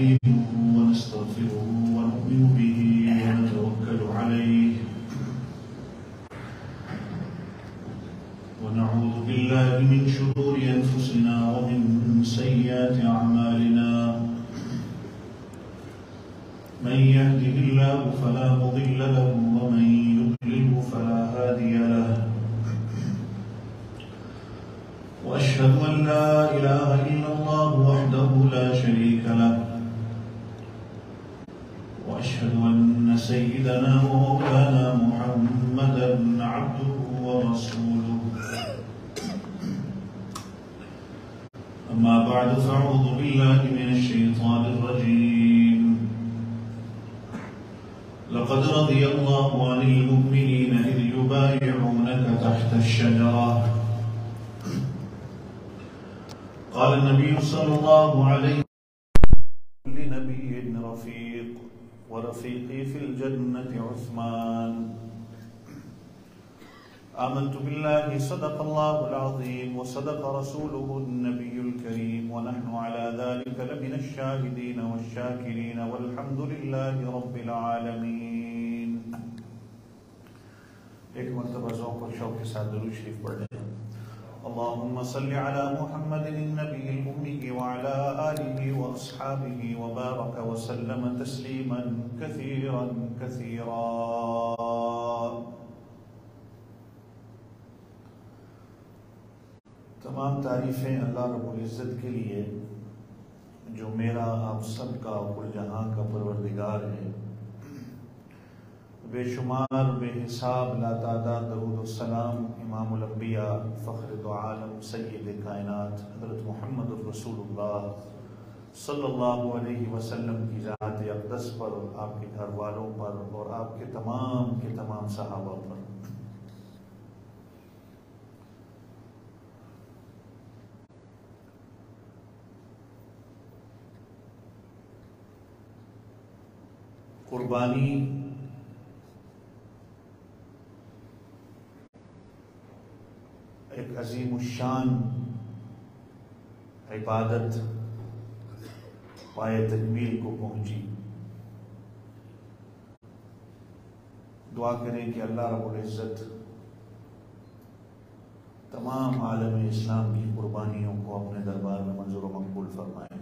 نستعينه ونستغفره ونؤمن به ونتوكل عليه ونعوذ بالله من شرور أنفسنا ومن سيئات أعمالنا من يهده الله فلا مضل له ومن يضلله فلا هادي له وأشهد أن لا إله إلا الله وحده لا شريك له وأشهد أن سيدنا ومولانا محمدا عبده ورسوله أما بعد فأعوذ بالله من الشيطان الرجيم لقد رضي الله عن المؤمنين إذ يبايعونك تحت الشجرة قال النبي صلى الله عليه وسلم لنبي رفيق ورفيقي في الجنة عثمان آمنت بالله صدق الله العظيم وصدق رسوله النبي الكريم ونحن على ذلك لمن الشاهدين والشاكرين والحمد لله رب العالمين. ایک مرتبہ ذوق و شوق کے ساتھ درود شریف پڑھ لیں. اللهم صل على محمد النبي الأمي وعلى آله وأصحابه وبارك وسلم تسليما كثيرا كثيرا. تمام تعریفیں اللہ رب العزت کے لیے جو میرا آپ سب کا کل جہاں کا پروردگار ہے. بے شمار بے حساب لا تعداد درود و سلام امام الانبیاء فخر دو عالم سید کائنات حضرت محمد الرسول اللہ صلی اللہ علیہ وسلم کی ذات اقدس پر، آپ کے گھر والوں پر اور آپ کے تمام صحابہ پر. قربانی ایک عظیم الشان عبادت پائے تکمیل کو پہنچی. دعا کریں کہ اللہ رب العزت تمام عالم اسلام کی قربانیوں کو اپنے دربار میں منظور و مقبول فرمائے.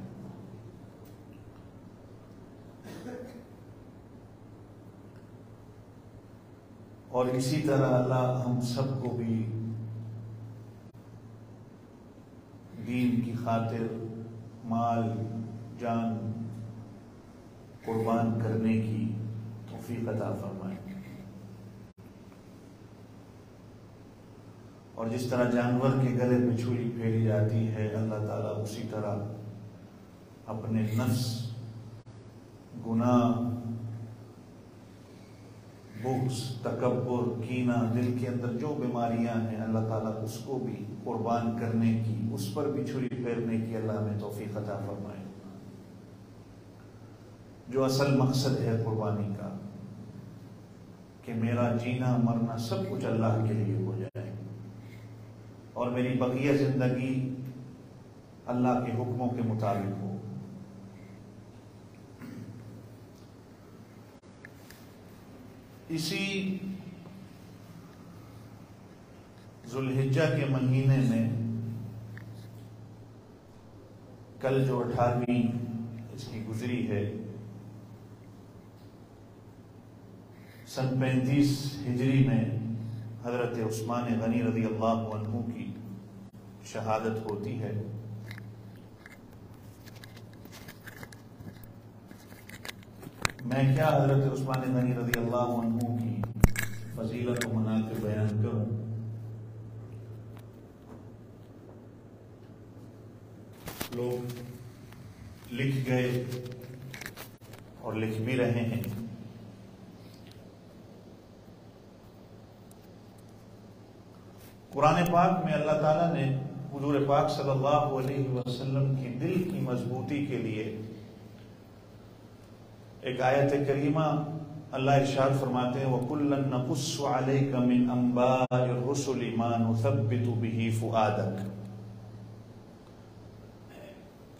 اور اسی طرح اللہ ہم سب کو بھی دین کی خاطر مال جان قربان کرنے کی توفیق عطا فرمائے. اور جس طرح جانور کے گلے پہ چھری پھیری جاتی ہے، اللہ تعالیٰ اسی طرح اپنے نفس، گناہ، بغض، تکبر، کینہ، دل کے اندر جو بیماریاں ہیں، اللہ تعالیٰ اس کو بھی قربان کرنے کی، اس پر بھی چھری پھیرنے کی اللہ ہمیں توفیق عطا فرمائے. جو اصل مقصد ہے قربانی کا کہ میرا جینا مرنا سب کچھ اللہ کے لیے ہو جائے اور میری بقیہ زندگی اللہ کے حکموں کے مطابق ہو. اسی ذوالحجہ کے مہینے میں کل جو 18ویں اس کی گزری ہے، سن 35 ہجری میں حضرت عثمان غنی رضی اللہ عنہ کی شہادت ہوتی ہے. میں کیا حضرت عثمان غنی رضی اللہ عنہ کی فضیلت و مناقب بیان کروں. لوگ لکھ گئے اور لکھ بھی رہے ہیں. قرآن پاک میں اللہ تعالیٰ نے حضور پاک صلی اللہ علیہ وسلم کی دل کی مضبوطی کے لیے ایک آیت کریمہ اللہ ارشاد فرماتے ہیں وَكُلًّا نَقُصُّ عَلَيْكَ مِنْ أَنْبَاءِ الرُّسُلِ مَا نُثَبِّتُ بِهِ فُؤَادَكَ.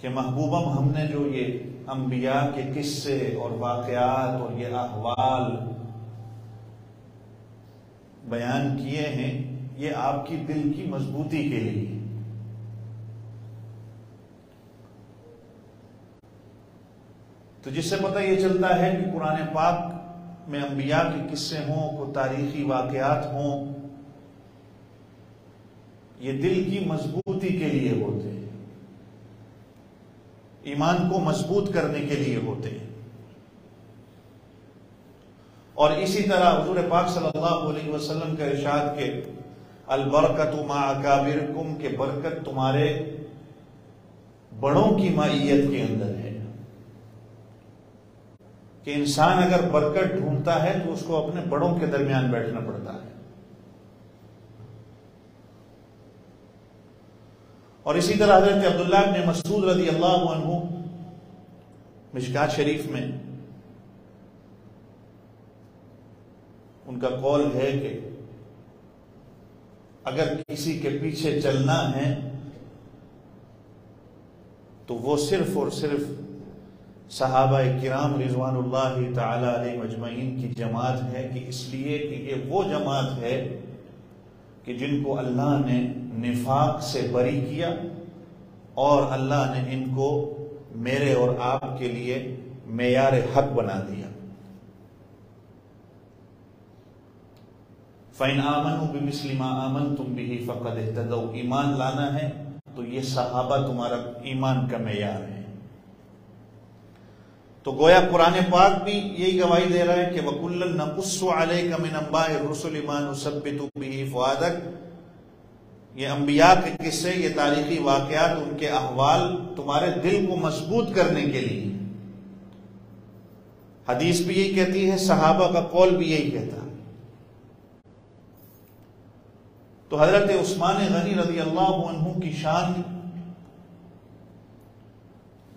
کہ محبوبم ہم نے جو یہ انبیاء کے قصے اور واقعات اور یہ احوال بیان کیے ہیں، یہ آپ کی دل کی مضبوطی کے لیے۔ تو جس سے پتہ یہ چلتا ہے کہ قرآن پاک میں انبیاء کے قصے ہوں، کوئی تاریخی واقعات ہوں، یہ دل کی مضبوطی کے لیے ہوتے ہیں، ایمان کو مضبوط کرنے کے لیے ہوتے ہیں۔ اور اسی طرح حضور پاک صلی اللہ علیہ وسلم کا ارشاد کہ البرکۃ مع اکابرکم، کہ برکت تمہارے بڑوں کی معیت کے اندر ہے، کہ انسان اگر برکت ڈھونڈتا ہے تو اس کو اپنے بڑوں کے درمیان بیٹھنا پڑتا ہے۔ اور اسی طرح حضرت عبداللہ بن مسعود رضی اللہ عنہ مشکات شریف میں ان کا قول ہے کہ اگر کسی کے پیچھے چلنا ہے تو وہ صرف اور صرف صحابہ کرام رضوان اللہ تعالی علیہ مجمعین کی جماعت ہے، کہ اس لیے کہ یہ وہ جماعت ہے کہ جن کو اللہ نے نفاق سے بری کیا، اور اللہ نے ان کو میرے اور آپ کے لیے معیار حق بنا دیا۔ فَإِنْ آمَنُوا بِمِثْلِ مَا آمَنْتُمْ بِهِ فَقَدِ اهْتَدَوْا، ایمان لانا ہے تو یہ صحابہ تمہارا ایمان کا معیار ہے۔ تو گویا قرآن پاک بھی یہی گواہی دے رہا ہے کہ وَكُلًّا نَقُصُّ عَلَيْكَ مِنْ أَنْبَاءِ الرُّسُلِ مَا نُثَبِّتُ بِهِ فُؤَادَكَ، یہ انبیاء کے قصے، یہ تاریخی واقعات، ان کے احوال تمہارے دل کو مضبوط کرنے کے لیے۔ حدیث بھی یہی کہتی ہے، صحابہ کا قول بھی یہی کہتا ہے۔ تو حضرت عثمان غنی رضی اللہ عنہ کی شان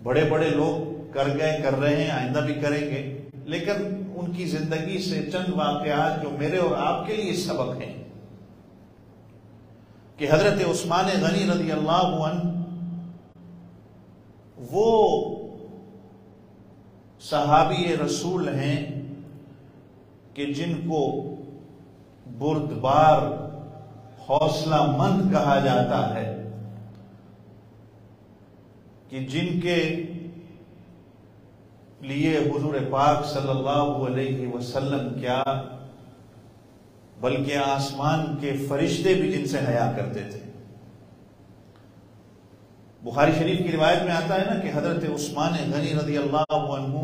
بڑے بڑے لوگ کر گئے، کر رہے ہیں، آئندہ بھی کریں گے، لیکن ان کی زندگی سے چند واقعات جو میرے اور آپ کے لیے سبق ہیں، کہ حضرت عثمان غنی رضی اللہ عنہ وہ صحابی رسول ہیں کہ جن کو بردبار، حوصلہ مند کہا جاتا ہے، کہ جن کے لیے حضور پاک صلی اللہ علیہ وسلم کیا بلکہ آسمان کے فرشتے بھی جن سے حیا کرتے تھے۔ بخاری شریف کی روایت میں آتا ہے نا کہ حضرت عثمان غنی رضی اللہ عنہ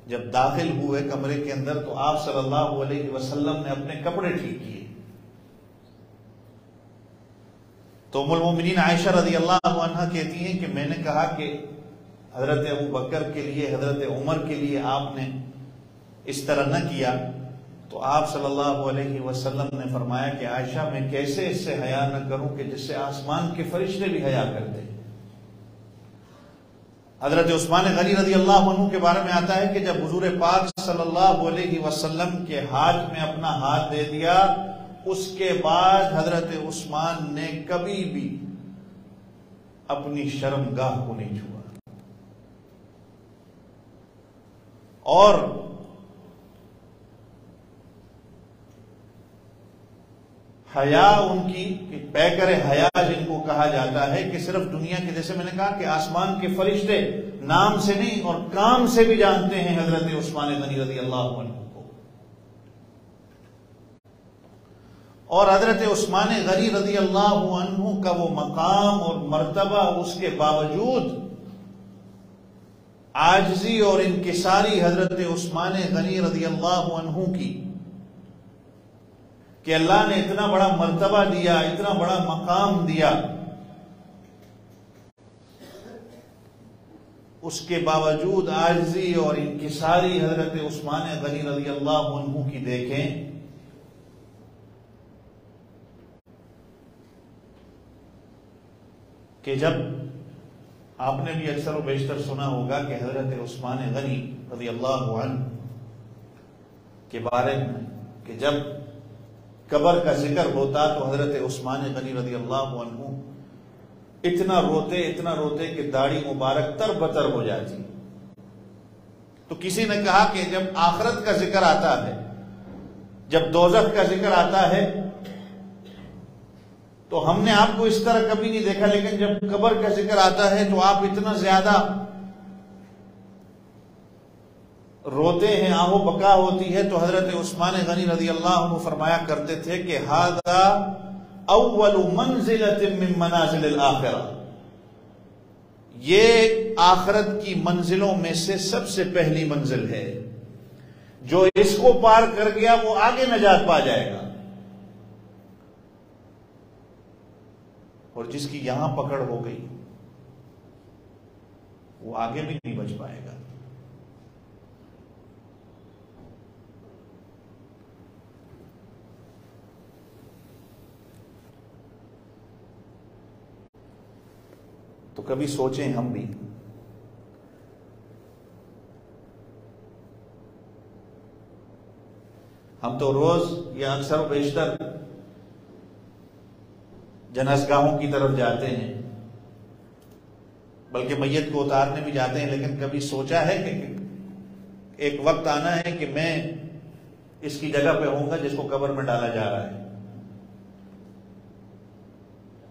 جب داخل ہوئے کمرے کے اندر تو آپ صلی اللہ علیہ وسلم نے اپنے کپڑے ٹھیک کیے، تو ام المومنین عائشہ رضی اللہ عنہ کہتی ہیں کہ میں نے کہا کہ حضرت ابو بکر کے لیے، حضرت عمر کے لیے آپ نے اس طرح نہ کیا، تو آپ صلی اللہ علیہ وسلم نے فرمایا کہ عائشہ میں کیسے اس سے حیا نہ کروں کہ جس سے آسمان کے فرشتے بھی حیا کرتے ہیں۔ حضرت عثمان غنی رضی اللہ عنہ کے بارے میں آتا ہے کہ جب حضور پاک صلی اللہ علیہ وسلم کے ہاتھ میں اپنا ہاتھ دے دیا، اس کے بعد حضرت عثمان نے کبھی بھی اپنی شرمگاہ کو نہیں چھوا، اور حیا ان کی پیکر حیا جن کو کہا جاتا ہے، کہ صرف دنیا کے، جیسے میں نے کہا کہ آسمان کے فرشتے نام سے نہیں اور کام سے بھی جانتے ہیں حضرت عثمان غنی رضی اللہ عنہ کو، اور حضرت عثمان غنی رضی اللہ عنہ کا وہ مقام اور مرتبہ، اس کے باوجود عاجزی اور انکساری حضرت عثمان غنی رضی اللہ عنہ کی، کہ اللہ نے اتنا بڑا مرتبہ دیا، اتنا بڑا مقام دیا، اس کے باوجود عاجزی اور انکساری حضرت عثمان غنی رضی اللہ عنہ کی دیکھیں۔ کہ جب آپ نے بھی اکثر و بیشتر سنا ہوگا کہ حضرت عثمان غنی رضی اللہ عنہ کے بارے میں کہ جب قبر کا ذکر ہوتا تو حضرت عثمان غنی رضی اللہ عنہ اتنا روتے کہ داڑھی مبارک تر بتر ہو جاتی. تو کسی نے کہا کہ جب آخرت کا ذکر آتا ہے، جب دوزخ کا ذکر آتا ہے، تو ہم نے آپ کو اس طرح کبھی نہیں دیکھا، لیکن جب قبر کا ذکر آتا ہے تو آپ اتنا زیادہ روتے ہیں، آہو بکا ہوتی ہے. تو حضرت عثمان غنی رضی اللہ عنہ فرمایا کرتے تھے کہ ھذا اول منزلۃ من منازل الآخرہ، یہ آخرت کی منزلوں میں سے سب سے پہلی منزل ہے. جو اس کو پار کر گیا وہ آگے نجات پا جائے گا، اور جس کی یہاں پکڑ ہو گئی وہ آگے بھی نہیں بچ پائے گا. تو کبھی سوچیں ہم بھی، ہم تو روز یا اکثر و بیشتر جنازگاہوں کی طرف جاتے ہیں، بلکہ میت کو اتارنے بھی جاتے ہیں، لیکن کبھی سوچا ہے کہ ایک وقت آنا ہے کہ میں اس کی جگہ پہ ہوں گا جس کو قبر میں ڈالا جا رہا ہے،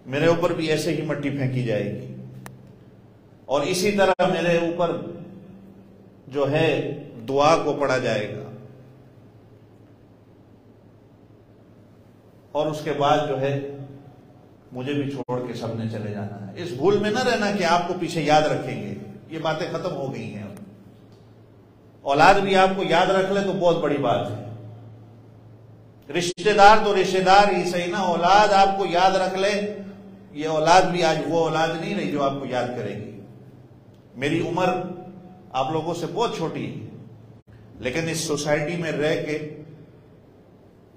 میرے اوپر بھی ایسے ہی مٹی پھینکی جائے گی، اور اسی طرح میرے اوپر جو ہے دعا کو پڑھا جائے گا، اور اس کے بعد جو ہے مجھے بھی چھوڑ کے سب نے چلے جانا ہے. اس بھول میں نہ رہنا کہ آپ کو پیچھے یاد رکھیں گے، یہ باتیں ختم ہو گئی ہیں. اولاد بھی آپ کو یاد رکھ لے تو بہت بڑی بات ہے. رشتہ دار تو رشتہ دار ہی صحیح نا، اولاد آپ کو یاد رکھ لے، یہ اولاد بھی آج وہ اولاد نہیں رہی جو آپ کو یاد کرے گی. میری عمر آپ لوگوں سے بہت چھوٹی ہے، لیکن اس سوسائٹی میں رہ کے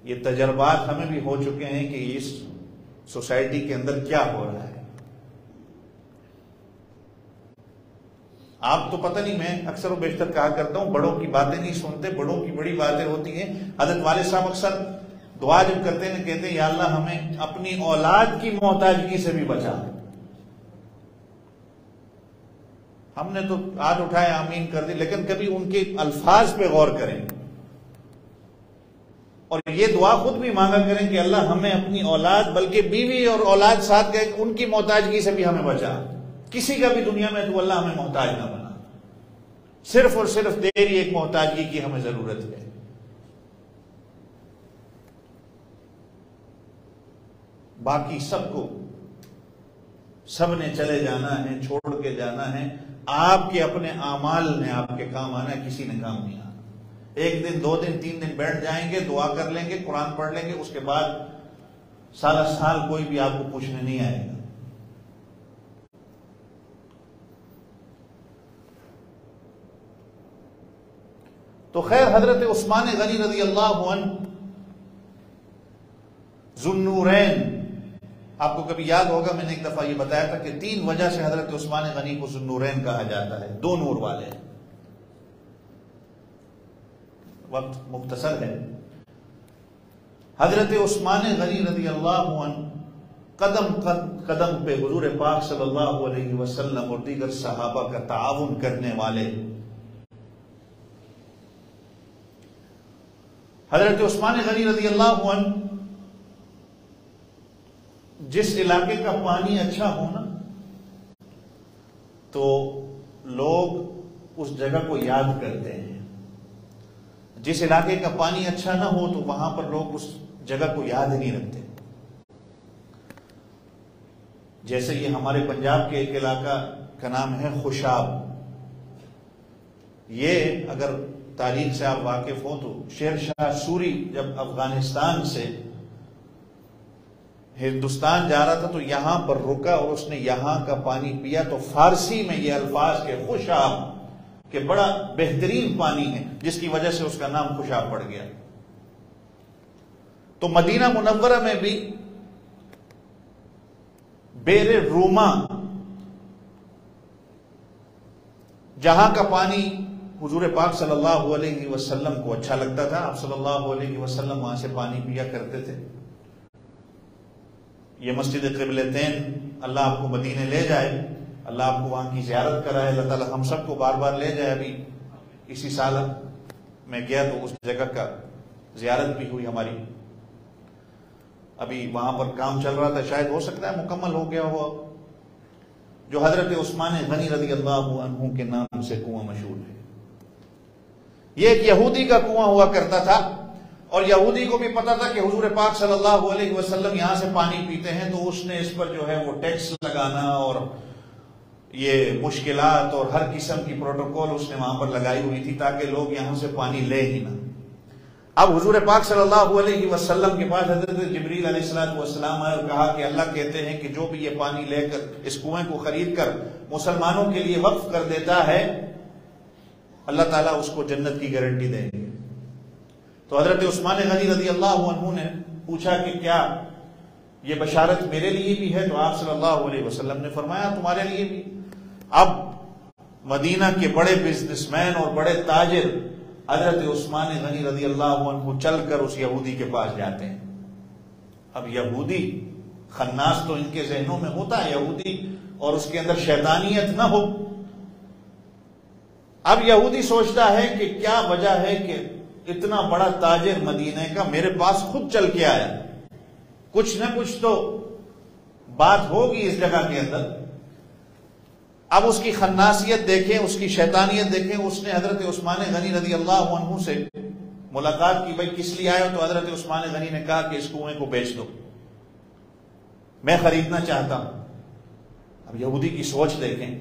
یہ تجربات ہمیں بھی ہو چکے ہیں کہ اس سوسائٹی کے اندر کیا ہو رہا ہے. آپ تو پتہ نہیں، میں اکثر و بیشتر کہا کرتا ہوں بڑوں کی باتیں نہیں سنتے، بڑوں کی بڑی باتیں ہوتی ہیں. حضرت والد صاحب اکثر دعا جب کرتے ہیں کہتے ہیں یا اللہ ہمیں اپنی اولاد کی محتاجگی سے بھی بچا. ہم نے تو ہاتھ اٹھائے آمین کر دی، لیکن کبھی ان کے الفاظ پہ غور کریں اور یہ دعا خود بھی مانگا کریں کہ اللہ ہمیں اپنی اولاد، بلکہ بیوی اور اولاد ساتھ گئے، ان کی محتاجگی سے بھی ہمیں بچا. کسی کا بھی دنیا میں تو اللہ ہمیں محتاج نہ بنا، صرف اور صرف تیری ایک محتاجگی کی ہمیں ضرورت ہے. باقی سب نے چلے جانا ہے، چھوڑ کے جانا ہے. آپ کے اپنے اعمال نے آپ کے کام آنا ہے، کسی نے کام نہیں آنا. ایک دن، 2 دن، 3 دن بیٹھ جائیں گے، دعا کر لیں گے، قرآن پڑھ لیں گے، اس کے بعد سال کوئی بھی آپ کو پوچھنے نہیں آئے گا. تو خیر، حضرت عثمان غنی رضی اللہ عنہ ذو النورین، آپ کو کبھی یاد ہوگا میں نے ایک دفعہ یہ بتایا تھا کہ 3 وجہ سے حضرت عثمان غنی کو ذو النورین کہا جاتا ہے، 2 نور والے. وقت مختصر ہے. حضرت عثمان غنی رضی اللہ عنہ قدم پہ حضور پاک صلی اللہ علیہ وسلم اور دیگر صحابہ کا تعاون کرنے والے. حضرت عثمان غنی رضی اللہ عنہ جس علاقے کا پانی اچھا ہونا تو لوگ اس جگہ کو یاد کرتے ہیں، جس علاقے کا پانی اچھا نہ ہو تو وہاں پر لوگ اس جگہ کو یاد ہی نہیں رکھتے. جیسے یہ ہمارے پنجاب کے ایک علاقہ کا نام ہے خوشاب. یہ اگر تاریخ سے آپ واقف ہو تو شیر شاہ سوری جب افغانستان سے ہندوستان جا رہا تھا تو یہاں پر رکا اور اس نے یہاں کا پانی پیا تو فارسی میں یہ الفاظ کے خوشاب کہ بڑا بہترین پانی ہے، جس کی وجہ سے اس کا نام خوشاب پڑ گیا. تو مدینہ منورہ میں بھی بیر روما، جہاں کا پانی حضور پاک صلی اللہ علیہ وسلم کو اچھا لگتا تھا، آپ صلی اللہ علیہ وسلم وہاں سے پانی پیا کرتے تھے. یہ مسجد قبلتین اللہ آپ کو مدینے لے جائے، اللہ آپ کو وہاں کی زیارت کرائے، اللہ تعالیٰ ہم سب کو بار بار لے جائے۔ ابھی اسی سال میں گیا تو اس جگہ کا زیارت بھی ہوئی ہماری، ابھی وہاں پر کام چل رہا تھا، شاید ہو سکتا ہے مکمل ہو گیا ہو، جو حضرت عثمان غنی رضی اللہ عنہ کے نام سے کنواں مشہور ہے۔ یہ ایک یہودی کا کنواں ہوا کرتا تھا، اور یہودی کو بھی پتا تھا کہ حضور پاک صلی اللہ علیہ وسلم یہاں سے پانی پیتے ہیں، تو اس نے اس پر جو ہے وہ ٹیکس لگانا اور یہ مشکلات اور ہر قسم کی پروٹوکول اس نے وہاں پر لگائی ہوئی تھی تاکہ لوگ یہاں سے پانی لے ہی نہ۔ اب حضور پاک صلی اللہ علیہ وسلم کے پاس حضرت جبریل علیہ السلام آئے اور کہا کہ اللہ کہتے ہیں کہ جو بھی یہ پانی لے کر اس کنویں کو خرید کر مسلمانوں کے لیے وقف کر دیتا ہے، اللہ تعالیٰ اس کو جنت کی گارنٹی دیں گے۔ تو حضرت عثمان غنی رضی اللہ عنہ نے پوچھا کہ کیا یہ بشارت میرے لیے بھی ہے؟ تو آپ صلی اللہ علیہ وسلم نے فرمایا تمہارے لیے بھی۔ اب مدینہ کے بڑے بزنس مین اور بڑے تاجر حضرت عثمان غنی رضی اللہ عنہ چل کر اس یہودی کے پاس جاتے ہیں۔ اب یہودی خناس تو ان کے ذہنوں میں ہوتا ہے، یہودی اور اس کے اندر شیطانیت نہ ہو۔ اب یہودی سوچتا ہے کہ کیا وجہ ہے کہ اتنا بڑا تاجر مدینہ کا میرے پاس خود چل کے آیا، کچھ نہ کچھ تو بات ہوگی اس جگہ کے اندر۔ اب اس کی خناسیت دیکھیں، اس کی شیطانیت دیکھیں۔ اس نے حضرت عثمان غنی رضی اللہ عنہ سے ملاقات کی، بھائی کس لیے آئے ہو؟ تو حضرت عثمان غنی نے کہا کہ اس کنویں کو بیچ دو، میں خریدنا چاہتا ہوں۔ اب یہودی کی سوچ دیکھیں،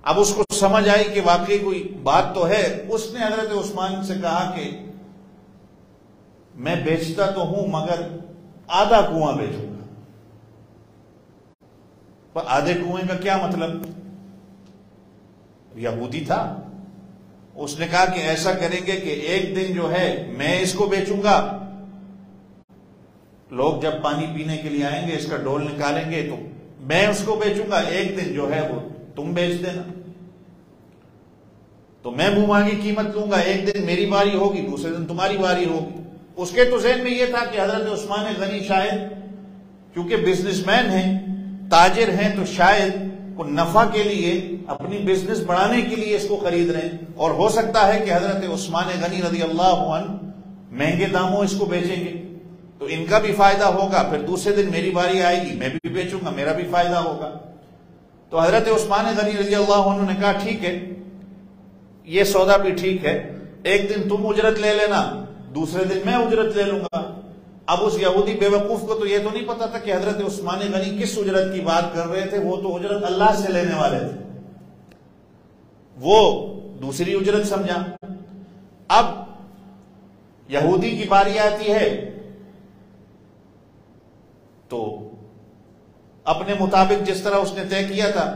اب اس کو سمجھ آئی کہ واقعی کوئی بات تو ہے۔ اس نے حضرت عثمان سے کہا کہ میں بیچتا تو ہوں مگر آدھا کنواں بیچوں گا۔ پر آدھے کنویں کا کیا مطلب؟ یہودی تھا، اس نے کہا کہ ایسا کریں گے کہ ایک دن جو ہے میں اس کو بیچوں گا، لوگ جب پانی پینے کے لیے آئیں گے اس کا ڈول نکالیں گے تو میں اس کو بیچوں گا، ایک دن جو ہے وہ تم بیچ دینا، تو میں منہ مانگی قیمت لوں گا، ایک دن میری باری ہوگی دوسرے دن تمہاری باری ہوگی۔ اس کے تو ذہن میں یہ تھا کہ حضرت عثمان غنی شاید کیونکہ بزنس مین ہیں، تاجر ہیں، تو شاید کو نفع کے لیے اپنی بزنس بڑھانے کے لیے اس کو خرید رہے ہیں، اور ہو سکتا ہے کہ حضرت عثمان غنی رضی اللہ عنہ مہنگے داموں اس کو بیچیں گے تو ان کا بھی فائدہ ہوگا، پھر دوسرے دن میری باری آئے گی میں بھی بیچوں گا، میرا بھی فائدہ ہوگا۔ تو حضرت عثمان غنی رضی اللہ عنہ نے کہا ٹھیک ہے، یہ سودا بھی ٹھیک ہے، ایک دن تم اجرت لے لینا، دوسرے دن میں اجرت لے لوں گا۔ اب اس یہودی بے وقوف کو تو یہ تو نہیں پتا تھا کہ حضرت عثمان غنی کس اجرت کی بات کر رہے تھے، وہ تو اجرت اللہ سے لینے والے تھے، وہ دوسری اجرت سمجھا۔ اب یہودی کی باری آتی ہے تو اپنے مطابق جس طرح اس نے طے کیا تھا،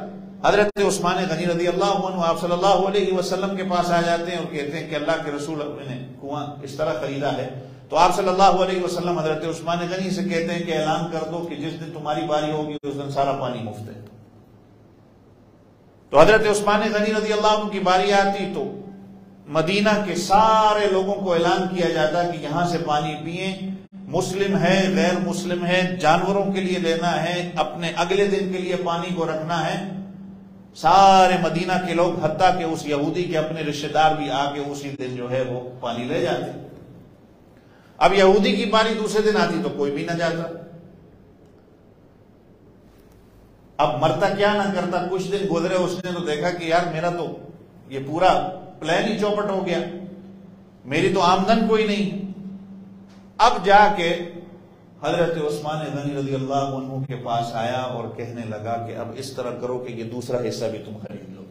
حضرت عثمان غنی رضی اللہ عنہ آپ صلی اللہ علیہ وسلم کے پاس آ جاتے ہیں اور کہتے ہیں کہ اللہ کے رسول نے کنواں اس طرح خریدا ہے۔ تو آپ صلی اللہ علیہ وسلم حضرت عثمان غنی سے کہتے ہیں کہ اعلان کر دو کہ جس دن تمہاری باری ہوگی اس دن سارا پانی مفت ہے۔ تو حضرت عثمان غنی رضی اللہ عنہ کی باری آتی تو مدینہ کے سارے لوگوں کو اعلان کیا جاتا کہ یہاں سے پانی پئیں، مسلم ہے غیر مسلم ہے، جانوروں کے لیے لینا ہے، اپنے اگلے دن کے لیے پانی کو رکھنا ہے۔ سارے مدینہ کے لوگ حتیٰ کہ اس یہودی کے اپنے رشتہ دار بھی آ کے اسی دن جو ہے وہ پانی لے جاتے۔ اب یہودی کی باری دوسرے دن آتی تو کوئی بھی نہ جاتا۔ اب مرتا کیا نہ کرتا، کچھ دن گزرے، اس نے تو دیکھا کہ یار میرا تو یہ پورا پلان ہی چوپٹ ہو گیا، میری تو آمدن کوئی نہیں۔ اب جا کے حضرت عثمان غنی رضی اللہ عنہ کے پاس آیا اور کہنے لگا کہ اب اس طرح کرو کہ یہ دوسرا حصہ بھی تم خرید لو۔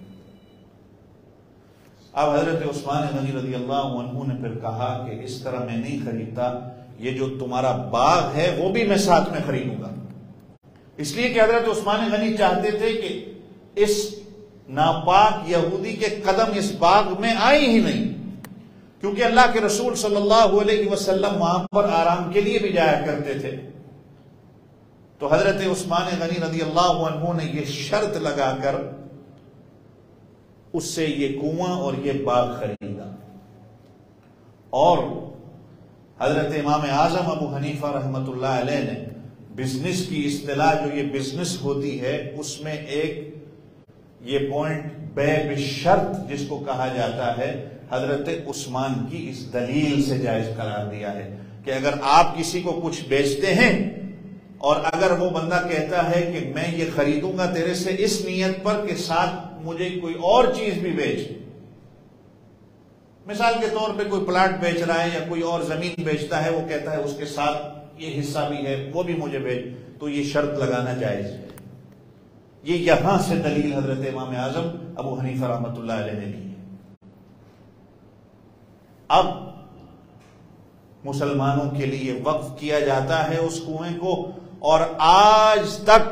اب حضرت عثمان غنی رضی اللہ عنہ نے پھر کہا کہ اس طرح میں نہیں خریدتا، یہ جو تمہارا باغ ہے وہ بھی میں ساتھ میں خریدوں گا، اس لیے کہ حضرت عثمان غنی چاہتے تھے کہ اس ناپاک یہودی کے قدم اس باغ میں آئے ہی نہیں، کیونکہ اللہ کے رسول صلی اللہ علیہ وسلم وہاں پر آرام کے لیے بھی جایا کرتے تھے۔ تو حضرت عثمان غنی رضی اللہ عنہ نے یہ شرط لگا کر اس سے یہ کنواں اور یہ باغ خریدا، اور حضرت امام اعظم ابو حنیفہ رحمۃ اللہ علیہ نے بزنس کی اصطلاح جو یہ بزنس ہوتی ہے اس میں ایک یہ پوائنٹ بے بشرط جس کو کہا جاتا ہے حضرت عثمان کی اس دلیل سے جائز قرار دیا ہے کہ اگر آپ کسی کو کچھ بیچتے ہیں اور اگر وہ بندہ کہتا ہے کہ میں یہ خریدوں گا تیرے سے اس نیت پر کہ ساتھ مجھے کوئی اور چیز بھی بیچ، مثال کے طور پہ کوئی پلاٹ بیچ رہا ہے یا کوئی اور زمین بیچتا ہے، وہ کہتا ہے اس کے ساتھ یہ حصہ بھی ہے وہ بھی مجھے بیچ، تو یہ شرط لگانا جائز ہے۔ یہ یہاں سے دلیل حضرت امام اعظم ابو حنیفہ رحمۃ اللہ علیہ نے لی ہے۔ اب مسلمانوں کے لیے وقف کیا جاتا ہے اس کنویں کو، اور آج تک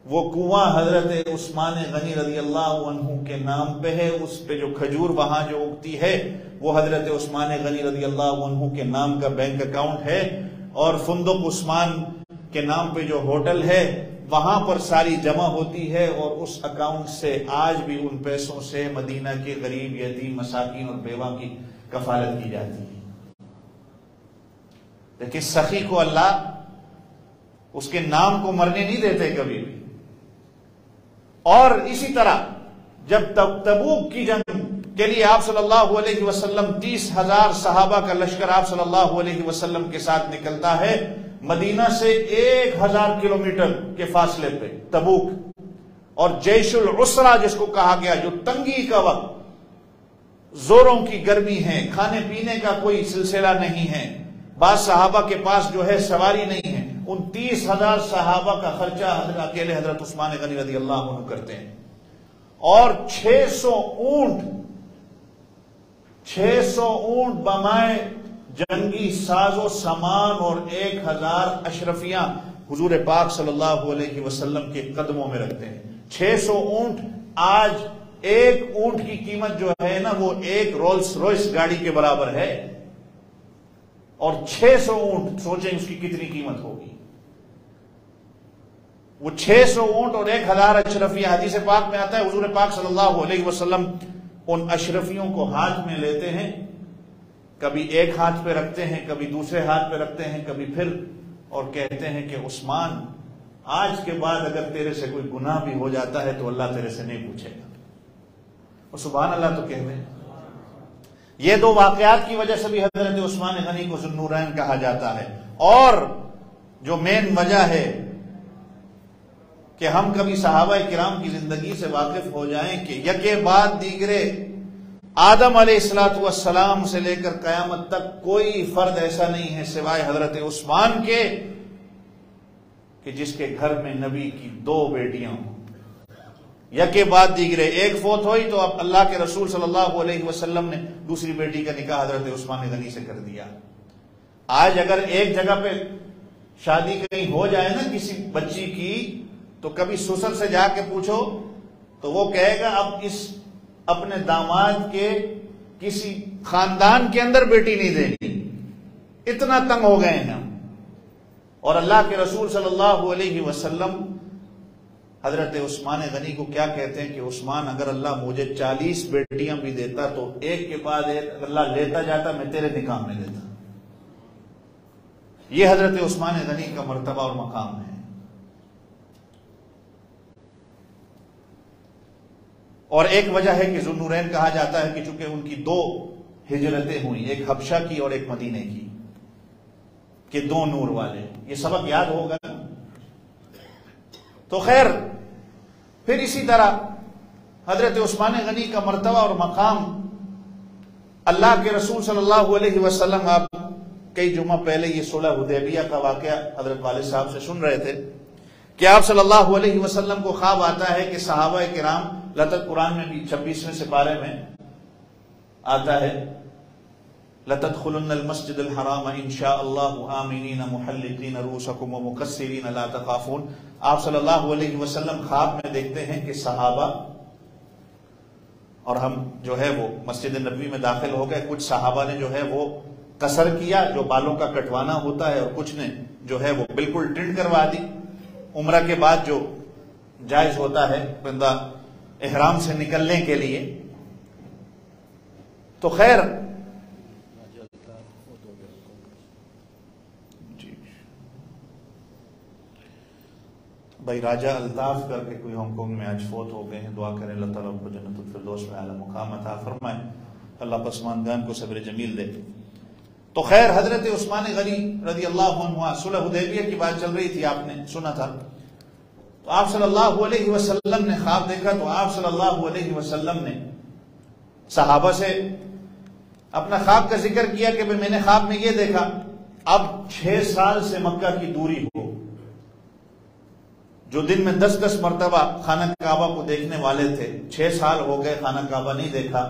وہ کنواں حضرت عثمان غنی رضی اللہ عنہ کے نام پہ ہے، اس پہ جو کھجور وہاں جو اگتی ہے وہ حضرت عثمان غنی رضی اللہ عنہ کے نام کا بینک اکاؤنٹ ہے، اور فندق عثمان کے نام پہ جو ہوٹل ہے وہاں پر ساری جمع ہوتی ہے، اور اس اکاؤنٹ سے آج بھی ان پیسوں سے مدینہ کے غریب یتیم مساکین اور بیوہ کی کفالت کی جاتی ہے۔ لیکن سخی کو اللہ اس کے نام کو مرنے نہیں دیتے کبھی بھی۔ اور اسی طرح جب تبوک کی جنگ کے لیے آپ صلی اللہ علیہ وسلم 30,000 صحابہ کا لشکر آپ صلی اللہ علیہ وسلم کے ساتھ نکلتا ہے مدینہ سے 1,000 کلومیٹر کے فاصلے پہ تبوک، اور جیش العسرہ جس کو کہا گیا، جو تنگی کا وقت، زوروں کی گرمی ہے، کھانے پینے کا کوئی سلسلہ نہیں ہے، بعض صحابہ کے پاس جو ہے سواری نہیں ہے، ان 30,000 صحابہ کا خرچہ اکیلے حضرت عثمان غنی رضی اللہ عنہ کرتے ہیں، اور 600 اونٹ بمائے جنگی ساز و سامان اور 1,000 اشرفیاں حضور پاک صلی اللہ علیہ وسلم کے قدموں میں رکھتے ہیں۔ 600 اونٹ، آج ایک اونٹ کی قیمت جو ہے نا وہ ایک رولس روئس گاڑی کے برابر ہے، اور 600 اونٹ سوچیں اس کی کتنی قیمت ہوگی۔ وہ 600 اونٹ اور 1,000 اشرفیاں، حدیث پاک میں آتا ہے حضور پاک صلی اللہ علیہ وسلم ان اشرفیوں کو ہاتھ میں لیتے ہیں، کبھی ایک ہاتھ پہ رکھتے ہیں، کبھی دوسرے ہاتھ پہ رکھتے ہیں، کبھی پھر، اور کہتے ہیں کہ عثمان آج کے بعد اگر تیرے سے کوئی گناہ بھی ہو جاتا ہے تو اللہ تیرے سے نہیں پوچھے گا۔ اور سبحان اللہ تو کہتے ہیں۔ یہ دو واقعات کی وجہ سے بھی حضرت عثمان غنی کو ذو النورین کہا جاتا ہے، اور جو مین وجہ ہے کہ ہم کبھی صحابہ کرام کی زندگی سے واقف ہو جائیں کہ یکے بعد دیگرے آدم علیہ السلام سے لے کر قیامت تک کوئی فرد ایسا نہیں ہے سوائے حضرت عثمان کے کہ جس کے گھر میں نبی کی 2 بیٹیاں ہوں۔ یکے بعد دیگرے، ایک فوت ہوئی تو اب اللہ کے رسول صلی اللہ علیہ وسلم نے دوسری بیٹی کا نکاح حضرت عثمان غنی سے کر دیا۔ آج اگر ایک جگہ پہ شادی کہیں ہو جائے نا کسی بچی کی، تو کبھی سسر سے جا کے پوچھو تو وہ کہے گا اب اس اپنے داماد کے کسی خاندان کے اندر بیٹی نہیں دینی، اتنا تنگ ہو گئے ہیں ہم۔ اور اللہ کے رسول صلی اللہ علیہ وسلم حضرت عثمان غنی کو کیا کہتے ہیں کہ عثمان اگر اللہ مجھے 40 بیٹیاں بھی دیتا تو ایک کے بعد ایک اللہ لیتا جاتا، میں تیرے نکاح میں لیتا۔ یہ حضرت عثمان غنی کا مرتبہ اور مقام ہے۔ اور ایک وجہ ہے کہ ذو النورین کہا جاتا ہے کہ چونکہ ان کی 2 ہجرتیں ہوئیں، ایک حبشہ کی اور ایک مدینے کی، کہ 2 نور والے، یہ سبق یاد ہوگا۔ تو خیر، پھر اسی طرح حضرت عثمان غنی کا مرتبہ اور مقام، اللہ کے رسول صلی اللہ علیہ وسلم، آپ کئی جمعہ پہلے یہ صلح حدیبیہ کا واقعہ حضرت والد صاحب سے سن رہے تھے کہ آپ صلی اللہ علیہ وسلم کو خواب آتا ہے کہ صحابہ کرام، لطت قرآن میں بھی 26ویں سپارے میں آتا ہے، لَتَدْخُلُنَّ الْمَسْجِدَ الْحَرَامَ إِنْ شَاءَ اللَّهُ آمِنِينَ مُحَلِّقِينَ رُؤُوسَكُمْ وَمُقَصِّرِينَ لَا تَخَافُونَ۔ آپ صلی اللہ علیہ وسلم خواب میں دیکھتے ہیں کہ صحابہ، اور ہم جو ہے وہ مسجد نبوی میں داخل ہو گئے، کچھ صحابہ نے جو ہے وہ قصر کیا، جو بالوں کا کٹوانا ہوتا ہے، اور کچھ نے جو ہے وہ بالکل ٹرن کروا دی۔ عمرہ کے بعد جو جائز ہوتا ہے بندہ احرام سے نکلنے کے لیے، تو خیر بھائی راجہ الطاف کر کے کوئی ہانگ کانگ میں آج فوت ہو گئے ہیں، دعا کریں اللہ تعالیٰ کو جنت الفردوس میں اعلیٰ مقام عطا فرمائے، اللہ پسماندگان کو صبر جمیل دے۔ تو خیر حضرت عثمان غنی رضی اللہ عنہ، صلح حدیبیہ کی بات چل رہی تھی، آپ نے سنا تھا، تو آپ صلی اللہ علیہ وسلم نے خواب دیکھا، تو آپ صلی اللہ علیہ وسلم نے صحابہ سے اپنا خواب کا ذکر کیا کہ میں نے خواب میں یہ دیکھا، اب 6 سال سے مکہ کی دوری ہو، جو دن میں 10 مرتبہ خانہ کعبہ کو دیکھنے والے تھے، 6 سال ہو گئے خانہ کعبہ نہیں دیکھا۔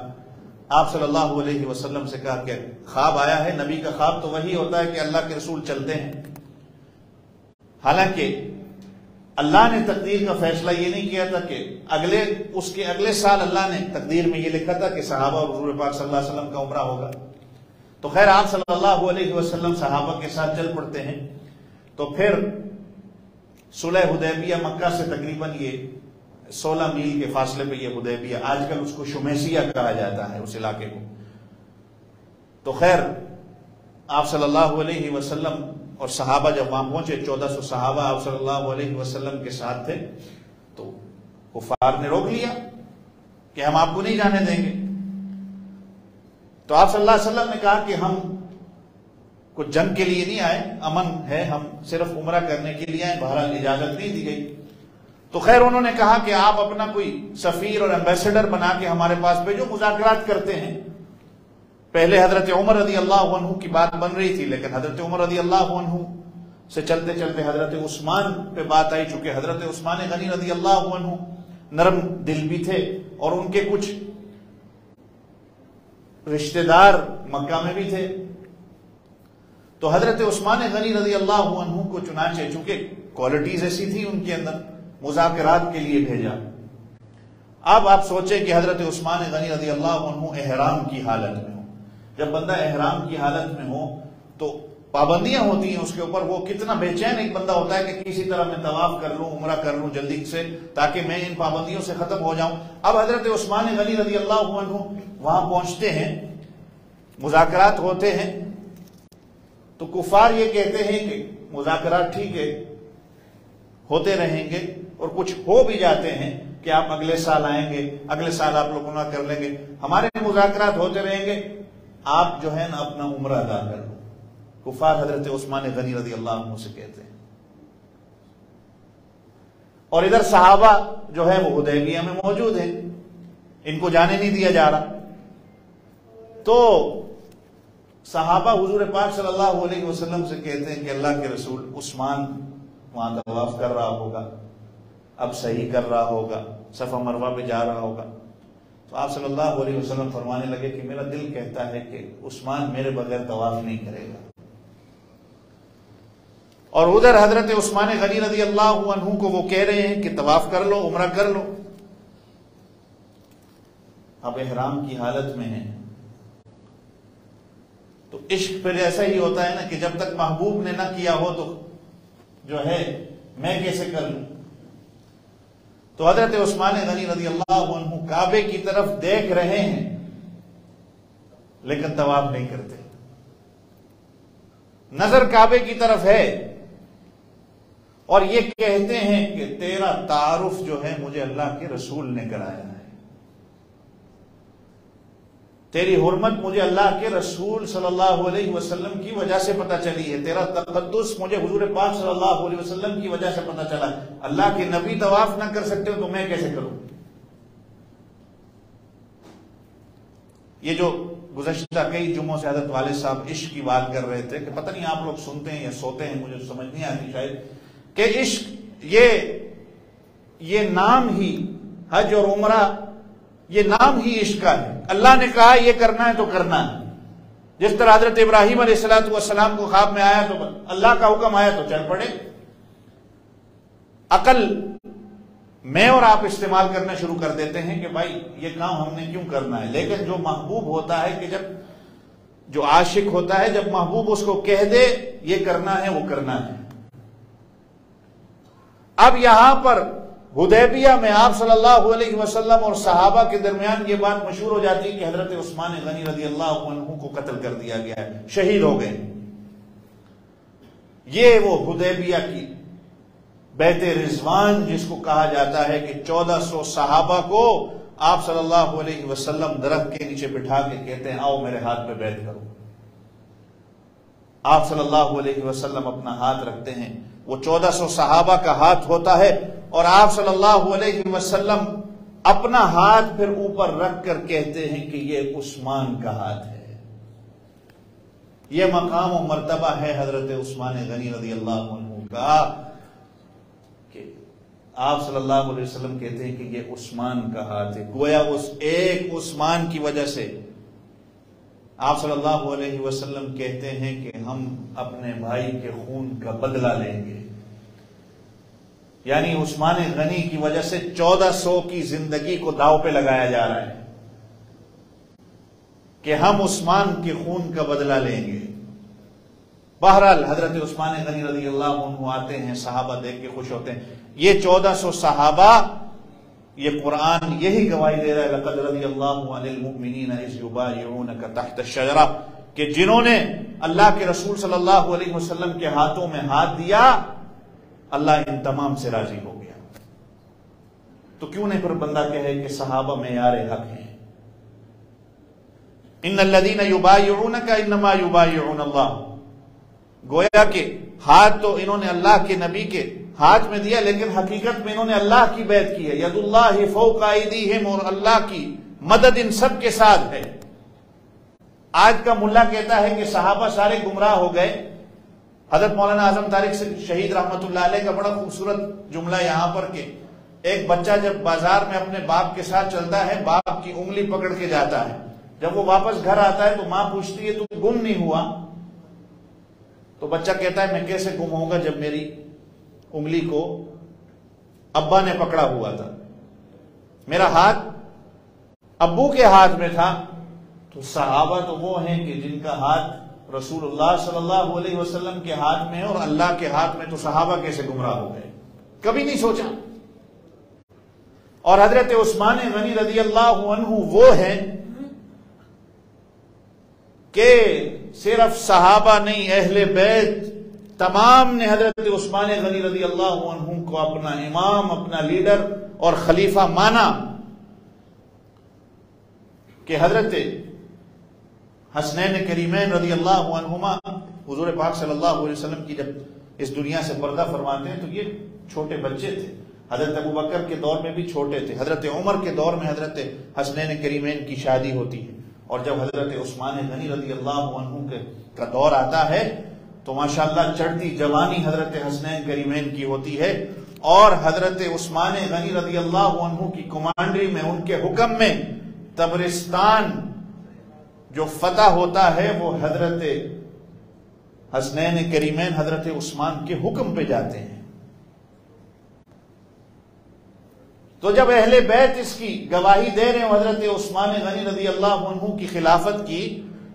آپ صلی اللہ علیہ وسلم سے کہا کہ خواب آیا ہے، نبی کا خواب تو وہی ہوتا ہے کہ اللہ کے رسول چلتے ہیں، حالانکہ اللہ نے تقدیر کا فیصلہ یہ نہیں کیا تھا کہ اس کے اگلے سال اللہ نے تقدیر میں یہ لکھا تھا کہ صحابہ اور حضور پاک صلی اللہ علیہ وسلم کا عمرہ ہوگا۔ تو خیر آپ صلی اللہ علیہ وسلم صحابہ کے ساتھ چل پڑتے ہیں، تو پھر صلح حدیبیہ مکہ سے تقریباً یہ 16 میل کے فاصلے پہ یہ حدیبیہ، آج کل اس کو شمیسیہ کہا جاتا ہے اس علاقے کو۔ تو خیر آپ صلی اللہ علیہ وسلم اور صحابہ جب وہاں پہنچے، 1400 صحابہ آپ صلی اللہ علیہ وسلم کے ساتھ تھے، تو کفار نے روک لیا کہ ہم آپ کو نہیں جانے دیں گے۔ تو آپ صلی اللہ علیہ وسلم نے کہا کہ ہم کچھ جنگ کے لیے نہیں آئے، امن ہے، ہم صرف عمرہ کرنے کے لیے آئے، بہرحال اجازت نہیں دی گئی۔ تو خیر انہوں نے کہا کہ آپ اپنا کوئی سفیر اور ایمبیسڈر بنا کے ہمارے پاس بھیجو، مذاکرات کرتے ہیں۔ پہلے حضرت عمر رضی اللہ عنہ کی بات بن رہی تھی، لیکن حضرت عمر رضی اللہ عنہ سے چلتے چلتے حضرت عثمان پہ بات آئی، چونکہ حضرت عثمان غنی رضی اللہ عنہ نرم دل بھی تھے اور ان کے کچھ رشتہ دار مکہ میں بھی تھے۔ تو حضرت عثمان غنی رضی اللہ عنہ کو چنانچہ چونکہ کوالٹیز ایسی تھی ان کے اندر، مذاکرات کے لیے بھیجا۔ اب آپ سوچیں کہ حضرت عثمان غنی رضی اللہ عنہ احرام کی حالت میں ہو، جب بندہ احرام کی حالت میں ہو تو پابندیاں ہوتی ہیں اس کے اوپر، وہ کتنا بے چین ایک بندہ ہوتا ہے کہ کسی طرح میں طواف کر لوں، عمرہ کر لوں جلدی سے، تاکہ میں ان پابندیوں سے ختم ہو جاؤں۔ اب حضرت عثمان غنی رضی اللہ عنہ وہاں پہنچتے ہیں، مذاکرات ہوتے ہیں، تو کفار یہ کہتے ہیں کہ مذاکرات ٹھیک ہے ہوتے رہیں گے، اور کچھ ہو بھی جاتے ہیں کہ آپ اگلے سال آئیں گے، اگلے سال آپ لوگ عمرہ کر لیں گے، ہمارے مذاکرات ہوتے رہیں گے، آپ جو ہے نا اپنا عمرہ ادا کر لو۔ کفار حضرت عثمان غنی رضی اللہ عنہ سے کہتے ہیں، اور ادھر صحابہ جو ہے وہ حدیبیہ میں موجود ہیں، ان کو جانے نہیں دیا جا رہا۔ تو صحابہ حضور پاک صلی اللہ علیہ وسلم سے کہتے ہیں کہ اللہ کے رسول، عثمان وہاں طواف کر رہا ہوگا، اب صحیح کر رہا ہوگا، صفا مروہ پہ جا رہا ہوگا۔ تو آپ صلی اللہ علیہ وسلم فرمانے لگے کہ میرا دل کہتا ہے کہ عثمان میرے بغیر طواف نہیں کرے گا۔ اور ادھر حضرت عثمان غنی رضی اللہ عنہ کو وہ کہہ رہے ہیں کہ طواف کر لو، عمرہ کر لو۔ اب احرام کی حالت میں ہیں، تو عشق پھر ایسا ہی ہوتا ہے نا کہ جب تک محبوب نے نہ کیا ہو تو جو ہے میں کیسے کر لوں۔ تو حضرت عثمان غنی رضی اللہ عنہ کعبے کی طرف دیکھ رہے ہیں لیکن طواف نہیں کرتے، نظر کعبے کی طرف ہے، اور یہ کہتے ہیں کہ تیرا تعارف جو ہے مجھے اللہ کے رسول نے کرایا ہے، تیری حرمت مجھے اللہ کے رسول صلی اللہ علیہ وسلم کی وجہ سے پتہ چلی ہے، تیرا تقدس مجھے حضور پاک صلی اللہ علیہ وسلم کی وجہ سے پتہ چلا۔ اللہ کے نبی طواف نہ کر سکتے ہو تو میں کیسے کروں؟ یہ جو گزشتہ کئی جمعوں سے حضرت والد صاحب عشق کی بات کر رہے تھے کہ پتہ نہیں آپ لوگ سنتے ہیں یا سوتے ہیں، مجھے سمجھ نہیں آتی شاید، کہ عشق یہ نام ہی، حج اور عمرہ یہ نام ہی عشق کا ہے۔ اللہ نے کہا یہ کرنا ہے تو کرنا ہے، جس طرح حضرت ابراہیم علیہ السلام کو خواب میں آیا تو اللہ کا حکم آیا تو چل پڑے۔ عقل میں اور آپ استعمال کرنا شروع کر دیتے ہیں کہ بھائی یہ کام ہم نے کیوں کرنا ہے، لیکن جو محبوب ہوتا ہے، کہ جب جو عاشق ہوتا ہے، جب محبوب اس کو کہہ دے یہ کرنا ہے وہ کرنا ہے۔ اب یہاں پر حدیبیہ میں آپ صلی اللہ علیہ وسلم اور صحابہ کے درمیان یہ بات مشہور ہو جاتی ہے کہ حضرت عثمان غنی رضی اللہ عنہ کو قتل کر دیا گیا ہے، شہید ہو گئے۔ یہ وہ حدیبیہ کی بیت رضوان جس کو کہا جاتا ہے کہ 1400 صحابہ کو آپ صلی اللہ علیہ وسلم درخت کے نیچے بٹھا کے کہتے ہیں آؤ میرے ہاتھ پہ بیعت کرو. آپ صلی اللہ علیہ وسلم اپنا ہاتھ رکھتے ہیں، وہ 1400 صحابہ کا ہاتھ ہوتا ہے، اور آپ صلی اللہ علیہ وسلم اپنا ہاتھ پھر اوپر رکھ کر کہتے ہیں کہ یہ عثمان کا ہاتھ ہے. یہ مقام و مرتبہ ہے حضرت عثمان غنی رضی اللہ عنہ کا کہ آپ صلی اللہ علیہ وسلم کہتے ہیں کہ یہ عثمان کا ہاتھ ہے. گویا اس ایک عثمان کی وجہ سے آپ صلی اللہ علیہ وسلم کہتے ہیں کہ ہم اپنے بھائی کے خون کا بدلہ لیں گے. یعنی عثمان غنی کی وجہ سے 1400 کی زندگی کو داؤ پہ لگایا جا رہا ہے کہ ہم عثمان کے خون کا بدلہ لیں گے. بہرحال حضرت عثمان غنی رضی اللہ عنہ آتے ہیں، صحابہ دیکھ کے خوش ہوتے ہیں. یہ 1400 صحابہ، یہ قرآن یہی گواہی دے رہا ہے لقد رضی اللہ عن المؤمنین اذ یبایعونک تحت الشجرہ، کہ جنہوں نے اللہ کے رسول صلی اللہ علیہ وسلم کے ہاتھوں میں ہاتھ دیا اللہ ان تمام سے راضی ہو گیا. تو کیوں نہیں پھر بندہ کہے کہ صحابہ معیار حق ہیں. ان الذین یبایعونک انما یبایعون اللہ، گویا کہ ہاتھ تو انہوں نے اللہ کے نبی کے ہاتھ میں دیا لیکن حقیقت میں انہوں نے اللہ کی بیعت کی ہے. ید اللہ فوق ایدیہم، اور اللہ کی مدد ان سب کے ساتھ ہے. آج کا ملا کہتا ہے کہ صحابہ سارے گمراہ ہو گئے. حضرت مولانا اعظم طارق شہید رحمت اللہ علیہ کا بڑا خوبصورت جملہ یہاں پر کہ ایک بچہ جب بازار میں اپنے باپ کے ساتھ چلتا ہے، باپ کی انگلی پکڑ کے جاتا ہے، جب وہ واپس گھر آتا ہے تو ماں پوچھتی ہے تو گم نہیں ہوا؟ تو بچہ کہتا ہے میں کیسے گم ہوں گا جب میری انگلی کو ابا نے پکڑا ہوا تھا، میرا ہاتھ ابو کے ہاتھ میں تھا. تو صحابہ تو وہ ہیں کہ جن کا ہاتھ رسول اللہ صلی اللہ علیہ وسلم کے ہاتھ میں ہے اور اللہ کے ہاتھ میں، تو صحابہ کیسے گمراہ ہو گئے؟ کبھی نہیں سوچا. اور حضرت عثمان غنی رضی اللہ عنہ وہ ہیں کہ صرف صحابہ نہیں، اہل بیت تمام نے حضرت عثمان غنی رضی اللہ عنہ کو اپنا امام، اپنا لیڈر اور خلیفہ مانا. کہ حضرت حسنین کریمین رضی اللہ عنہما حضور پاک صلی اللہ علیہ وسلم کی جب اس دنیا سے پردہ فرماتے ہیں تو یہ چھوٹے بچے تھے. حضرت ابوبکر کے دور میں بھی چھوٹے تھے. حضرت عمر کے دور میں حضرت حسنین کریمین کی شادی ہوتی ہے، اور جب حضرت عثمان غنی رضی اللہ عنہ کا دور آتا ہے تو ماشاءاللہ چڑھتی جوانی حضرت حسنین کریمین کی ہوتی ہے. اور حضرت عثمان غنی رضی اللہ عنہ کی کمانڈری میں، ان کے حکم میں تبرستان جو فتح ہوتا ہے وہ حضرت حسنین کریمین حضرت عثمان کے حکم پہ جاتے ہیں. تو جب اہل بیت اس کی گواہی دے رہے ہو حضرت عثمان غنی رضی اللہ عنہ کی خلافت کی،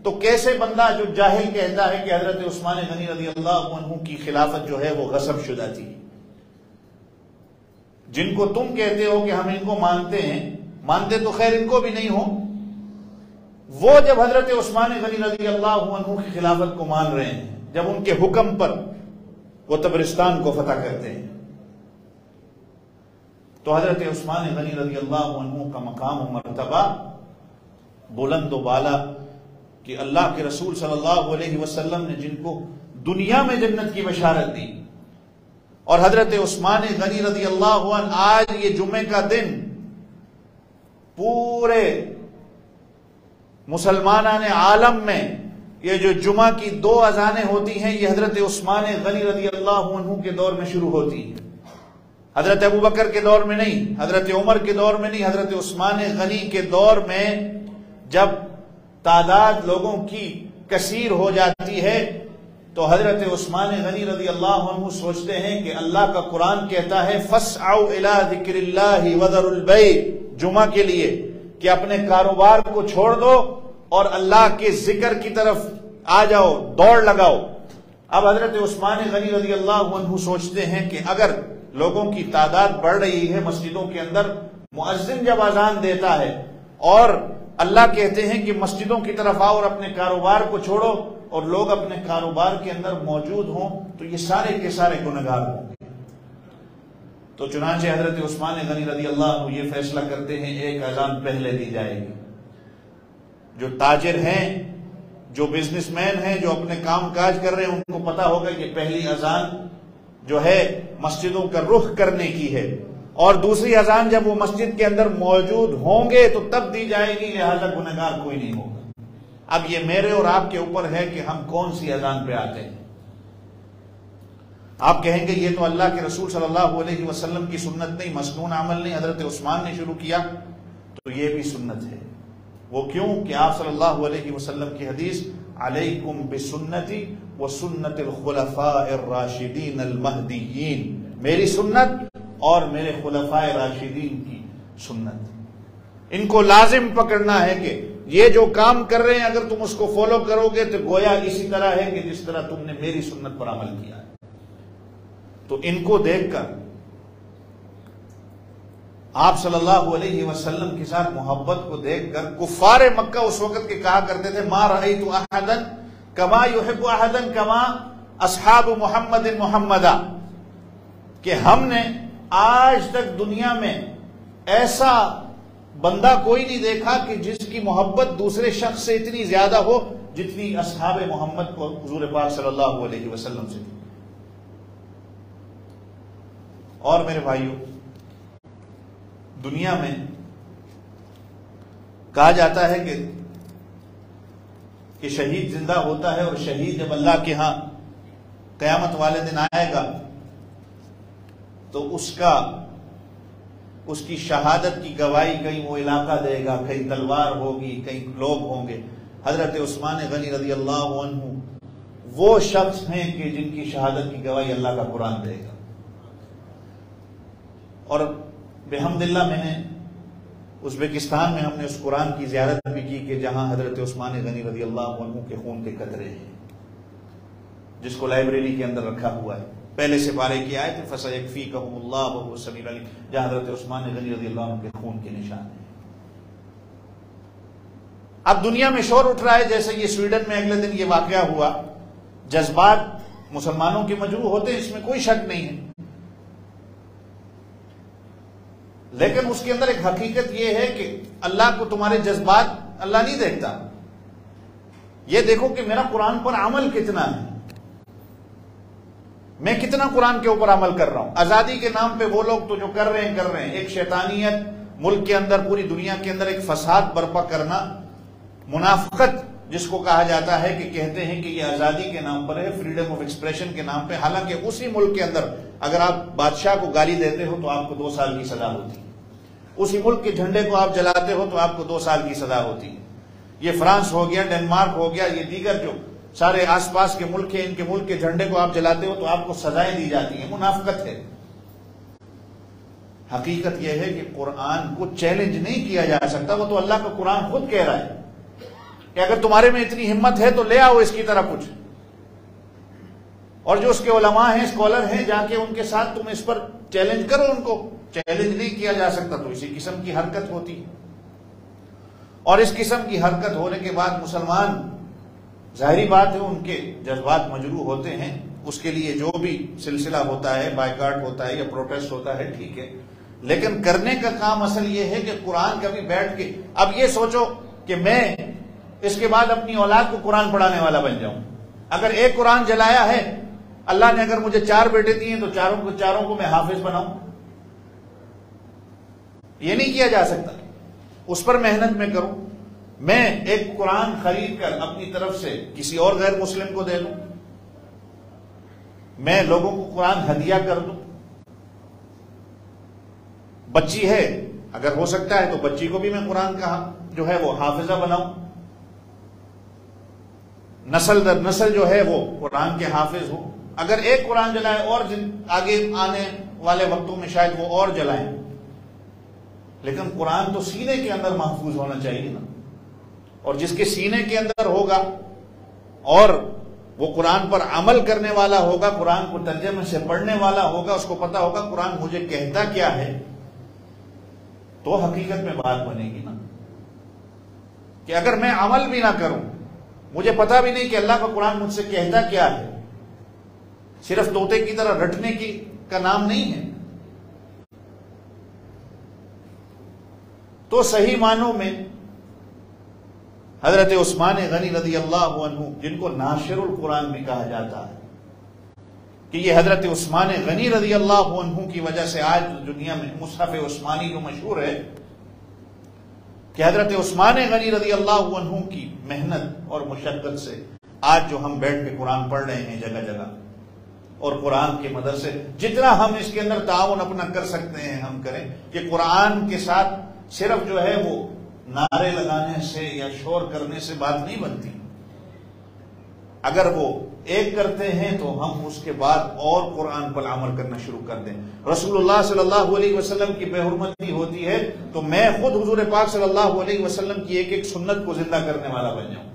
تو کیسے بندہ جو جاہل کہتا ہے کہ حضرت عثمان غنی رضی اللہ عنہ کی خلافت جو ہے وہ غصب شدہ تھی؟ جن کو تم کہتے ہو کہ ہم ان کو مانتے ہیں، مانتے تو خیر ان کو بھی نہیں ہو، وہ جب حضرت عثمان غنی رضی اللہ عنہ کی خلافت کو مان رہے ہیں، جب ان کے حکم پر وہ تبرستان کو فتح کرتے ہیں، تو حضرت عثمان غنی رضی اللہ عنہ کا مقام و مرتبہ بلند و بالا کہ اللہ کے رسول صلی اللہ علیہ وسلم نے جن کو دنیا میں جنت کی بشارت دی، اور حضرت عثمان غنی رضی اللہ عنہ آج یہ جمعے کا دن پورے مسلمانان عالم میں یہ جو جمعہ کی 2 اذانیں ہوتی ہیں یہ حضرت عثمان غنی رضی اللہ عنہ کے دور میں شروع ہوتی ہیں. حضرت ابوبکر کے دور میں نہیں، حضرت عمر کے دور میں نہیں، حضرت عثمان غنی کے دور میں جب تعداد لوگوں کی کثیر ہو جاتی ہے تو حضرت عثمان غنی رضی اللہ عنہ سوچتے ہیں کہ اللہ کا قرآن کہتا ہے فَاسْعَوْا إِلَىٰ ذِكْرِ اللَّهِ وَذَرُوا الْبَيْعَ، جمعہ کے لیے کہ اپنے کاروبار کو چھوڑ دو اور اللہ کے ذکر کی طرف آ جاؤ، دوڑ لگاؤ. اب حضرت عثمان غنی رضی اللہ عنہ سوچتے ہیں کہ اگر لوگوں کی تعداد بڑھ رہی ہے مسجدوں کے اندر، مؤذن جب اذان دیتا ہے اور اللہ کہتے ہیں کہ مسجدوں کی طرف آؤ اور اپنے کاروبار کو چھوڑو، اور لوگ اپنے کاروبار کے اندر موجود ہوں تو یہ سارے کے سارے گنہگار ہوں گے. تو چنانچہ حضرت عثمان غنی رضی اللہ عنہ یہ فیصلہ کرتے ہیں ایک اذان پہلے دی جائے گی. جو تاجر ہیں، جو بزنس مین ہیں، جو اپنے کام کاج کر رہے ہیں، ان کو پتا ہوگا کہ پہلی اذان جو ہے مسجدوں کا رخ کرنے کی ہے، اور دوسری اذان جب وہ مسجد کے اندر موجود ہوں گے تو تب دی جائے گی، لہذا گنہگار کوئی نہیں ہوگا. اب یہ میرے اور آپ کے اوپر ہے کہ ہم کون سی اذان پہ آتے ہیں. آپ کہیں گے یہ تو اللہ کے رسول صلی اللہ علیہ وسلم کی سنت نہیں، مسنون عمل نہیں، حضرت عثمان نے شروع کیا. تو یہ بھی سنت ہے. وہ کیوں کہ آپ صلی اللہ علیہ وسلم کی حدیث علیکم بسنتی وسنت الخلفاء الراشدین المہدیین، میری سنت اور میرے خلفاء راشدین کی سنت، ان کو لازم پکڑنا ہے کہ یہ جو کام کر رہے ہیں اگر تم اس کو فالو کرو گے تو گویا اسی طرح ہے کہ جس طرح تم نے میری سنت پر عمل کیا ہے. تو ان کو دیکھ کر آپ صلی اللہ علیہ وسلم کے ساتھ محبت کو دیکھ کر کفار مکہ اس وقت کے کہا کرتے تھے ما رأیت احدا کما یحب احدا کما اصحاب محمد محمدا، کہ ہم نے آج تک دنیا میں ایسا بندہ کوئی نہیں دیکھا کہ جس کی محبت دوسرے شخص سے اتنی زیادہ ہو جتنی اصحاب محمد کو حضور پاک صلی اللہ علیہ وسلم سے تھی. اور میرے بھائیوں، دنیا میں کہا جاتا ہے کہ شہید زندہ ہوتا ہے، اور شہید جب اللہ کے ہاں قیامت والے دن آئے گا تو اس کی شہادت کی گواہی کہیں وہ علاقہ دے گا، کہیں تلوار ہوگی، کہیں لوگ ہوں گے. حضرت عثمان غنی رضی اللہ عنہ وہ شخص ہیں کہ جن کی شہادت کی گواہی اللہ کا قرآن دے گا. اور بحمد اللہ میں نے ازبکستان میں ہم نے اس قرآن کی زیارت بھی کی کہ جہاں حضرت عثمان غنی رضی اللہ عنہ کے خون کے قطرے ہیں، جس کو لائبریری کے اندر رکھا ہوا ہے. پہلے سے پارے کی آیت فَسَيَكْفِيكَهُمُ اللَّهُ وَهُوَ السَّمِيعُ الْعَلِيمُ، جہاں حضرت عثمان غنی رضی اللہ عنہ کے خون کے نشان ہیں. اب دنیا میں شور اٹھ رہا ہے، جیسے یہ سویڈن میں اگلے دن یہ واقعہ ہوا. جذبات مسلمانوں کے مجروح ہوتے ہیں، اس میں کوئی شک نہیں ہے، لیکن اس کے اندر ایک حقیقت یہ ہے کہ اللہ کو تمہارے جذبات اللہ نہیں دیکھتا. یہ دیکھو کہ میرا قرآن پر عمل کتنا ہے، میں کتنا قرآن کے اوپر عمل کر رہا ہوں. آزادی کے نام پہ وہ لوگ تو جو کر رہے ہیں ایک شیطانیت ملک کے اندر، پوری دنیا کے اندر ایک فساد برپا کرنا، منافقت جس کو کہا جاتا ہے کہ کہتے ہیں کہ یہ آزادی کے نام پر ہے، فریڈم آف ایکسپریشن کے نام پہ، حالانکہ اسی ملک کے اندر اگر آپ بادشاہ کو گالی دیتے ہو تو آپ کو 2 سال کی سزا ہوتی ہے، اسی ملک کے جھنڈے کو آپ جلاتے ہو تو آپ کو 2 سال کی سزا ہوتی ہے. یہ فرانس ہو گیا، ڈنمارک ہو گیا، یہ دیگر جو سارے آس پاس کے ملک ہیں، ان کے ملک کے جھنڈے کو آپ جلاتے ہو تو آپ کو سزائیں دی جاتی ہیں. منافقت ہے. حقیقت یہ ہے کہ قرآن کو چیلنج نہیں کیا جا سکتا، وہ تو اللہ کا قرآن خود کہہ رہا ہے کہ اگر تمہارے میں اتنی ہمت ہے تو لے آؤ اس کی طرح کچھ. اور جو اس کے علماء ہیں، اسکالر ہیں، جا کے ان کے ساتھ تم اس پر چیلنج کرو. ان کو چیلنج نہیں کیا جا سکتا تو اسی قسم کی حرکت ہوتی ہے. اور اس قسم کی حرکت ہونے کے بعد مسلمان، ظاہری بات ہے ان کے جذبات مجروح ہوتے ہیں. اس کے لیے جو بھی سلسلہ ہوتا ہے، بائیکاٹ ہوتا ہے یا پروٹیسٹ ہوتا ہے، ٹھیک ہے، لیکن کرنے کا کام اصل یہ ہے کہ قرآن کبھی بیٹھ کے اب یہ سوچو کہ میں اس کے بعد اپنی اولاد کو قرآن پڑھانے والا بن جاؤں. اگر ایک قرآن جلایا ہے، اللہ نے اگر مجھے 4 بیٹے دیے ہیں تو چاروں کو میں حافظ بناؤں. یہ نہیں کیا جا سکتا. اس پر محنت میں کروں. میں ایک قرآن خرید کر اپنی طرف سے کسی اور غیر مسلم کو دے دوں، میں لوگوں کو قرآن ہدیہ کر دوں. بچی ہے، اگر ہو سکتا ہے تو بچی کو بھی میں قرآن کا جو ہے وہ حافظہ بناؤں. نسل در نسل جو ہے وہ قرآن کے حافظ ہو. اگر ایک قرآن جلائے اور آگے آنے والے وقتوں میں شاید وہ اور جلائیں، لیکن قرآن تو سینے کے اندر محفوظ ہونا چاہیے نا. اور جس کے سینے کے اندر ہوگا اور وہ قرآن پر عمل کرنے والا ہوگا، قرآن کو ترجمے سے پڑھنے والا ہوگا، اس کو پتا ہوگا قرآن مجھے کہتا کیا ہے، تو حقیقت میں بات بنے گی نا. کہ اگر میں عمل بھی نہ کروں، مجھے پتا بھی نہیں کہ اللہ کا قرآن مجھ سے کہتا کیا ہے، صرف طوطے کی طرح رٹنے کا نام نہیں ہے. تو صحیح معنوں میں حضرت عثمان غنی رضی اللہ عنہ، جن کو ناشر القرآن بھی کہا جاتا ہے، کہ یہ حضرت عثمان غنی رضی اللہ عنہ کی وجہ سے آج دنیا میں مصحف عثمانی جو مشہور ہے، کہ حضرت عثمان غنی رضی اللہ عنہ کی محنت اور مشقت سے آج جو ہم بیٹھ کے قرآن پڑھ رہے ہیں جگہ جگہ، اور قرآن کے مدرسے، جتنا ہم اس کے اندر تعاون اپنا کر سکتے ہیں ہم کریں، کہ قرآن کے ساتھ صرف جو ہے وہ نعرے لگانے سے یا شور کرنے سے بات نہیں بنتی. اگر وہ ایک کرتے ہیں تو ہم اس کے بعد اور قرآن پر عمل کرنا شروع کر دیں. رسول اللہ صلی اللہ علیہ وسلم کی بے حرمتی ہوتی ہے تو میں خود حضور پاک صلی اللہ علیہ وسلم کی ایک ایک سنت کو زندہ کرنے والا بن جاؤں،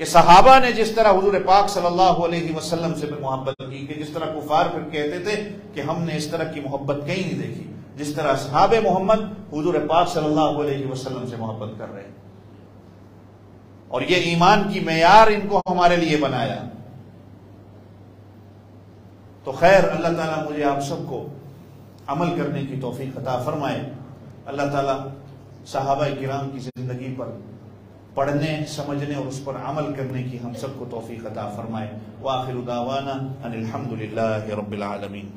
کہ صحابہ نے جس طرح حضور پاک صلی اللہ علیہ وسلم سے محبت کی، کہ جس طرح کفار پھر کہتے تھے کہ ہم نے اس طرح کی محبت کہیں نہیں دیکھی، جس طرح اصحاب محمد حضور پاک صلی اللہ علیہ وسلم سے محبت کر رہے ہیں. اور یہ ایمان کی معیار ان کو ہمارے لیے بنایا. تو خیر، اللہ تعالیٰ مجھے آپ سب کو عمل کرنے کی توفیق عطا فرمائے. اللہ تعالیٰ صحابہ کرام کی زندگی پر پڑھنے، سمجھنے اور اس پر عمل کرنے کی ہم سب کو توفیق عطا فرمائے. وآخر دعوانا ان الحمد للہ رب العالمین.